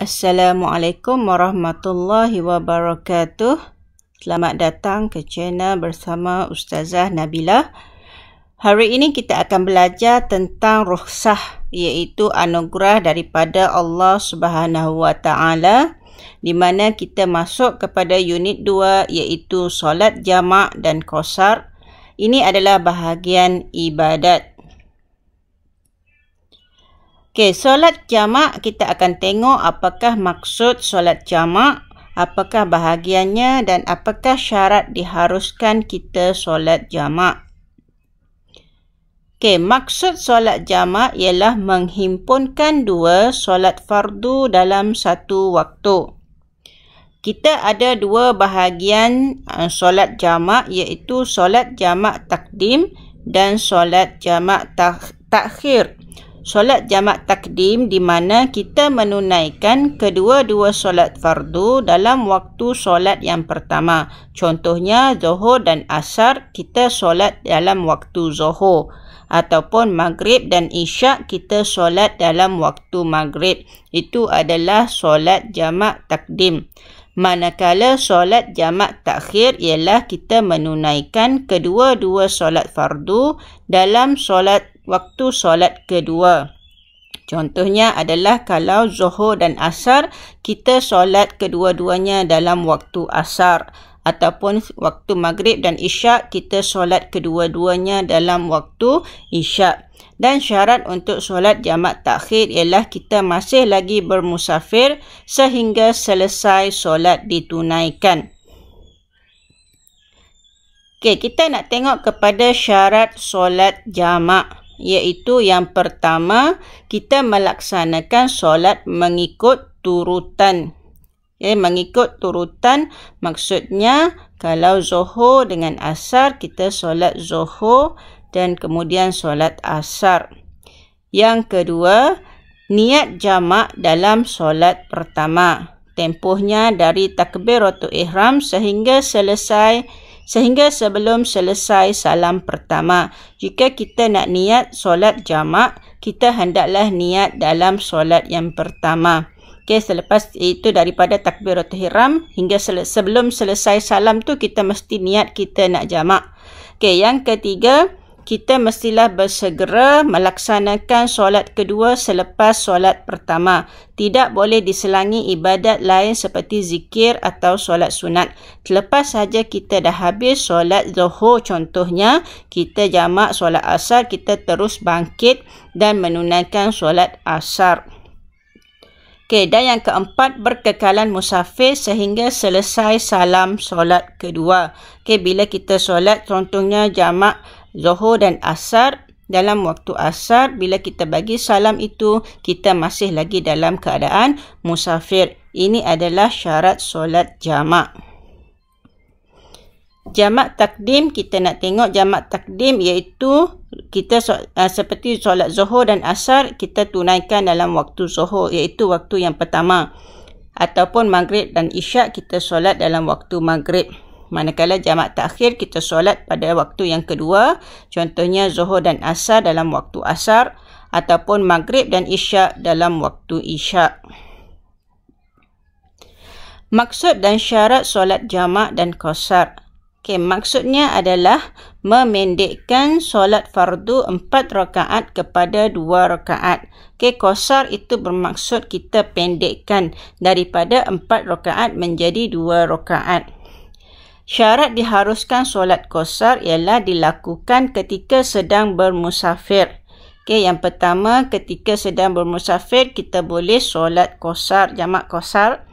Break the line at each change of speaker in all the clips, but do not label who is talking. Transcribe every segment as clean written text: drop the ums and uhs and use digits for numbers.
Assalamualaikum warahmatullahi wabarakatuh. Selamat datang ke channel bersama Ustazah Nabilah. Hari ini kita akan belajar tentang rukhsah, iaitu anugerah daripada Allah Subhanahu wa Ta'ala, di mana kita masuk kepada unit 2, iaitu solat jamak dan qasar. Ini adalah bahagian ibadat. Okey, solat jamak kita akan tengok apakah maksud solat jamak, apakah bahagiannya dan apakah syarat diharuskan kita solat jamak. Okey, maksud solat jamak ialah menghimpunkan dua solat fardu dalam satu waktu. Kita ada dua bahagian solat jamak, iaitu solat jamak takdim dan solat jamak takhir. Solat jamak takdim di mana kita menunaikan kedua-dua solat fardu dalam waktu solat yang pertama. Contohnya Zuhur dan Asar kita solat dalam waktu Zuhur, ataupun Maghrib dan Isyak kita solat dalam waktu Maghrib. Itu adalah solat jamak takdim. Manakala solat jamak takhir ialah kita menunaikan kedua-dua solat fardu dalam waktu solat kedua. Contohnya adalah kalau Zuhur dan Asar kita solat kedua-duanya dalam waktu Asar, ataupun waktu Maghrib dan Isyak kita solat kedua-duanya dalam waktu Isyak. Dan syarat untuk solat jamak takhir ialah kita masih lagi bermusafir sehingga selesai solat ditunaikan. Okey, kita nak tengok kepada syarat solat jamak, iaitu yang pertama, kita melaksanakan solat mengikut turutan. Mengikut turutan maksudnya kalau Zuhur dengan Asar kita solat Zuhur dan kemudian solat Asar. Yang kedua, niat jamak dalam solat pertama. Tempohnya dari takbiratul ihram sehingga sebelum selesai salam pertama. Jika kita nak niat solat jamak, kita hendaklah niat dalam solat yang pertama. Okey, selepas itu daripada takbiratul ihram hingga sebelum selesai salam tu kita mesti niat kita nak jamak. Okey, yang ketiga, kita mestilah bersegera melaksanakan solat kedua selepas solat pertama. Tidak boleh diselangi ibadat lain seperti zikir atau solat sunat. Selepas saja kita dah habis solat Zuhur contohnya, kita jamak solat Asar, kita terus bangkit dan menunaikan solat Asar. Okey, dan yang keempat, berkekalan musafir sehingga selesai salam solat kedua. Okey, bila kita solat contohnya jamak Zuhur dan Asar, dalam waktu Asar bila kita bagi salam itu kita masih lagi dalam keadaan musafir. Ini adalah syarat solat jamak. Jamak takdim, kita nak tengok jamak takdim iaitu kita seperti solat Zuhur dan Asar kita tunaikan dalam waktu Zuhur, iaitu waktu yang pertama, ataupun Maghrib dan Isyak kita solat dalam waktu Maghrib. Manakala jamak takhir kita solat pada waktu yang kedua, contohnya Zuhur dan Asar dalam waktu Asar, ataupun Maghrib dan Isyak dalam waktu Isyak. Maksud dan syarat solat jamak dan qasar. Okey, maksudnya adalah memendekkan solat fardu 4 rakaat kepada 2 rakaat. Okey, qasar itu bermaksud kita pendekkan daripada 4 rakaat menjadi 2 rakaat. Syarat diharuskan solat qasar ialah dilakukan ketika sedang bermusafir. Okey, yang pertama, ketika sedang bermusafir kita boleh solat qasar, jamak qasar.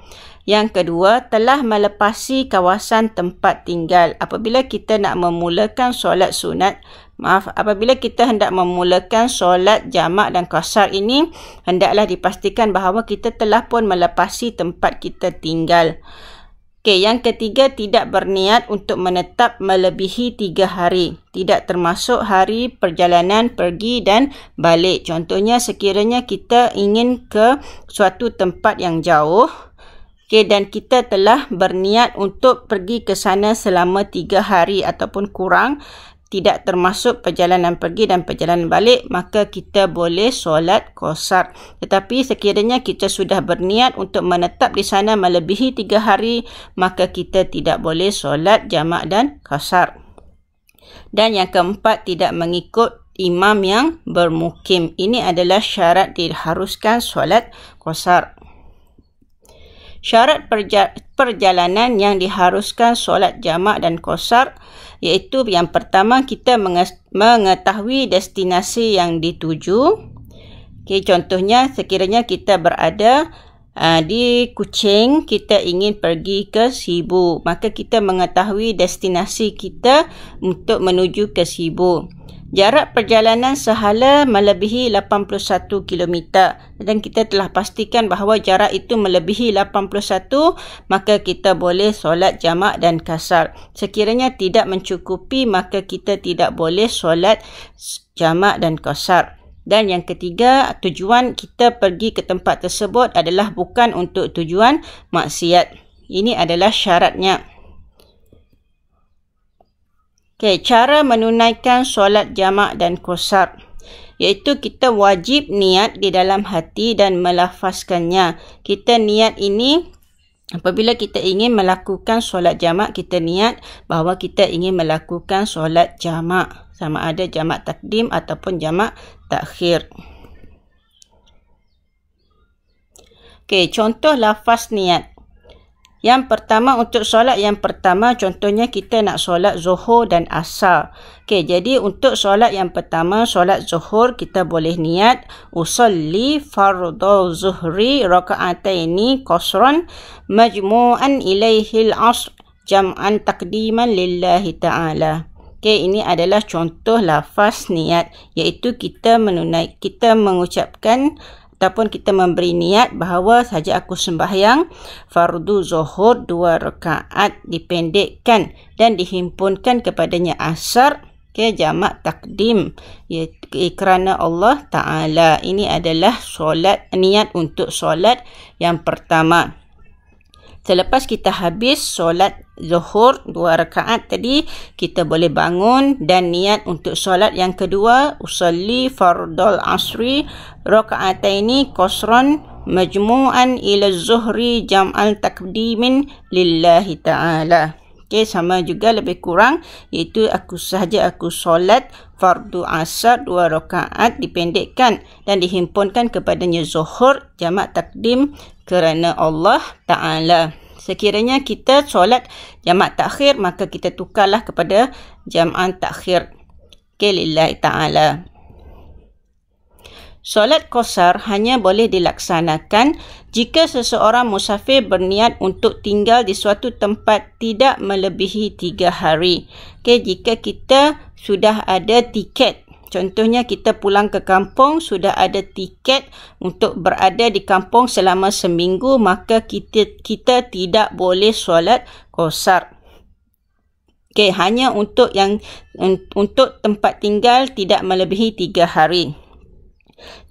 Yang kedua, telah melepasi kawasan tempat tinggal. Apabila kita nak memulakan solat sunat, apabila kita hendak memulakan solat jamak dan qasar ini, hendaklah dipastikan bahawa kita telah pun melepasi tempat kita tinggal. Okey, yang ketiga, tidak berniat untuk menetap melebihi 3 hari. Tidak termasuk hari perjalanan pergi dan balik. Contohnya sekiranya kita ingin ke suatu tempat yang jauh, okey, dan kita telah berniat untuk pergi ke sana selama 3 hari ataupun kurang, tidak termasuk perjalanan pergi dan perjalanan balik, maka kita boleh solat qasar. Tetapi sekiranya kita sudah berniat untuk menetap di sana melebihi 3 hari, maka kita tidak boleh solat jamak dan qasar. Dan yang keempat, tidak mengikut imam yang bermukim. Ini adalah syarat diharuskan solat qasar. Syarat perjalanan yang diharuskan solat jamak dan qasar, iaitu yang pertama, kita mengetahui destinasi yang dituju. Contohnya, sekiranya kita berada di Kuching, kita ingin pergi ke Sibu, maka kita mengetahui destinasi kita untuk menuju ke Sibu. Jarak perjalanan sehala melebihi 81 km dan kita telah pastikan bahawa jarak itu melebihi 81, maka kita boleh solat jamak dan qasar. Sekiranya tidak mencukupi, maka kita tidak boleh solat jamak dan qasar. Dan yang ketiga, tujuan kita pergi ke tempat tersebut adalah bukan untuk tujuan maksiat. Ini adalah syaratnya. Cara menunaikan solat jamak dan qasar, iaitu kita wajib niat di dalam hati dan melafazkannya. Kita niat ini apabila kita ingin melakukan solat jamak, kita niat bahawa kita ingin melakukan solat jamak, sama ada jamak takdim ataupun jamak takhir. Contoh lafaz niat. Yang pertama, untuk solat yang pertama, contohnya kita nak solat zuhur dan asar. Jadi untuk solat yang pertama, solat zuhur, kita boleh niat usalli fardhu zuhri raka'ataini qasran majmu'an ilaihil asr jam'an taqdiman lillahi ta'ala. Ini adalah contoh lafaz niat, iaitu kita mengucapkan ataupun kita memberi niat bahawa saja aku sembahyang fardu zuhur 2 rakaat, dipendekkan dan dihimpunkan kepadanya asar jamak takdim, kerana Allah Ta'ala. Ini adalah solat, niat untuk solat yang pertama. Selepas kita habis solat zuhur 2 rakaat tadi, kita boleh bangun dan niat untuk solat yang kedua, usalli fardal asri raka'ataini qasran majmu'an ila zuhri jam'al takdimin lillahi ta'ala. Sama juga lebih kurang, iaitu aku solat fardu asar 2 rakaat, dipendekkan dan dihimpunkan kepadanya zuhur jamak takdim kerana Allah Ta'ala. Sekiranya kita solat jamak takhir, maka kita tukarlah kepada jam'an takhir lillahi ta'ala. Solat qasar hanya boleh dilaksanakan jika seseorang musafir berniat untuk tinggal di suatu tempat tidak melebihi 3 hari. Jika kita sudah ada tiket, contohnya kita pulang ke kampung, sudah ada tiket untuk berada di kampung selama seminggu, maka kita tidak boleh solat qasar. Hanya untuk tempat tinggal tidak melebihi 3 hari.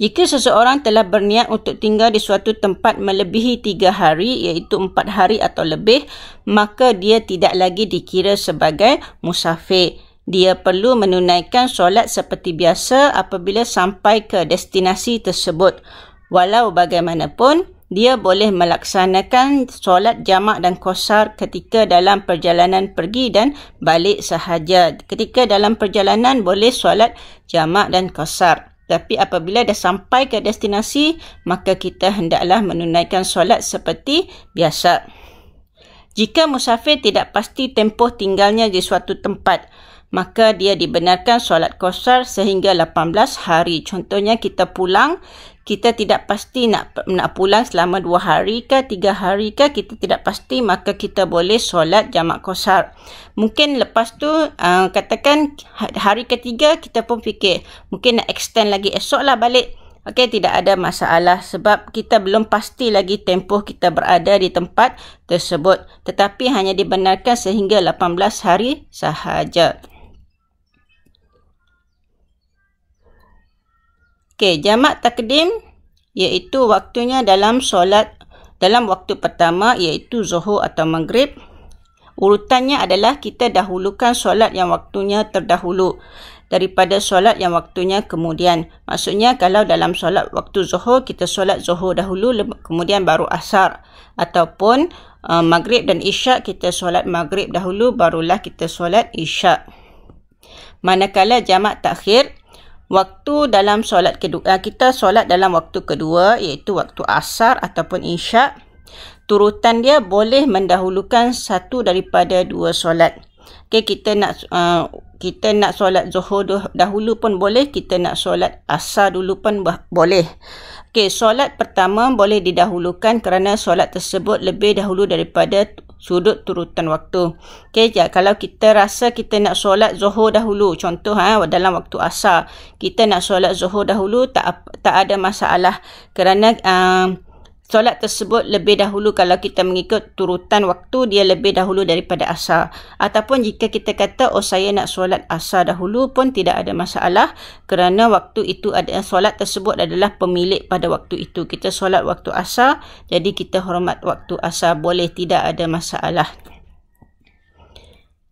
Jika seseorang telah berniat untuk tinggal di suatu tempat melebihi 3 hari, iaitu 4 hari atau lebih, maka dia tidak lagi dikira sebagai musafir. Dia perlu menunaikan solat seperti biasa apabila sampai ke destinasi tersebut. Walau bagaimanapun, dia boleh melaksanakan solat jamak dan qasar ketika dalam perjalanan pergi dan balik sahaja. Ketika dalam perjalanan boleh solat jamak dan qasar. Tapi apabila dah sampai ke destinasi, maka kita hendaklah menunaikan solat seperti biasa. Jika musafir tidak pasti tempoh tinggalnya di suatu tempat, maka dia dibenarkan solat qasar sehingga 18 hari. Contohnya kita pulang, kita tidak pasti nak pulang selama 2 hari ke 3 hari ke, kita tidak pasti, maka kita boleh solat jamak qasar. Mungkin lepas tu katakan hari ketiga kita pun fikir mungkin nak extend lagi, esoklah balik. Tidak ada masalah sebab kita belum pasti lagi tempoh kita berada di tempat tersebut, tetapi hanya dibenarkan sehingga 18 hari sahaja. Jamak takdim iaitu waktunya dalam solat dalam waktu pertama, iaitu zuhur atau maghrib. Urutannya adalah kita dahulukan solat yang waktunya terdahulu daripada solat yang waktunya kemudian. Maksudnya kalau dalam solat waktu zuhur, kita solat zuhur dahulu kemudian baru asar. Ataupun maghrib dan isyak, kita solat maghrib dahulu barulah kita solat isyak. Manakala jamak takhir, waktu dalam solat kedua, kita solat dalam waktu kedua iaitu waktu asar ataupun isyak. Turutan dia boleh mendahulukan satu daripada dua solat. Okay, kita nak solat zuhur dahulu pun boleh, kita nak solat asar dulu pun boleh. Okay, solat pertama boleh didahulukan kerana solat tersebut lebih dahulu daripada sudut turutan waktu. Okay, kalau kita rasa kita nak solat zuhur dahulu, contoh dalam waktu asar, kita nak solat zuhur dahulu, tak ada masalah kerana solat tersebut lebih dahulu kalau kita mengikut turutan waktu, dia lebih dahulu daripada asar. Ataupun jika kita kata, saya nak solat asar dahulu pun tidak ada masalah kerana waktu itu solat tersebut adalah pemilik pada waktu itu. Kita solat waktu asar, jadi kita hormat waktu asar, boleh, tidak ada masalah.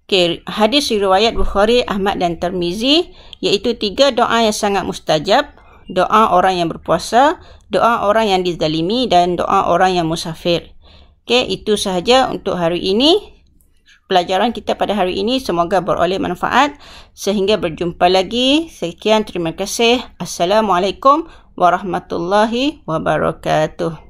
Okay, hadis riwayat Bukhari, Ahmad dan Tirmizi, iaitu 3 doa yang sangat mustajab. Doa orang yang berpuasa, doa orang yang dizalimi dan doa orang yang musafir. Okay, itu sahaja untuk hari ini. Pelajaran kita pada hari ini semoga beroleh manfaat. Sehingga berjumpa lagi. Sekian, terima kasih. Assalamualaikum warahmatullahi wabarakatuh.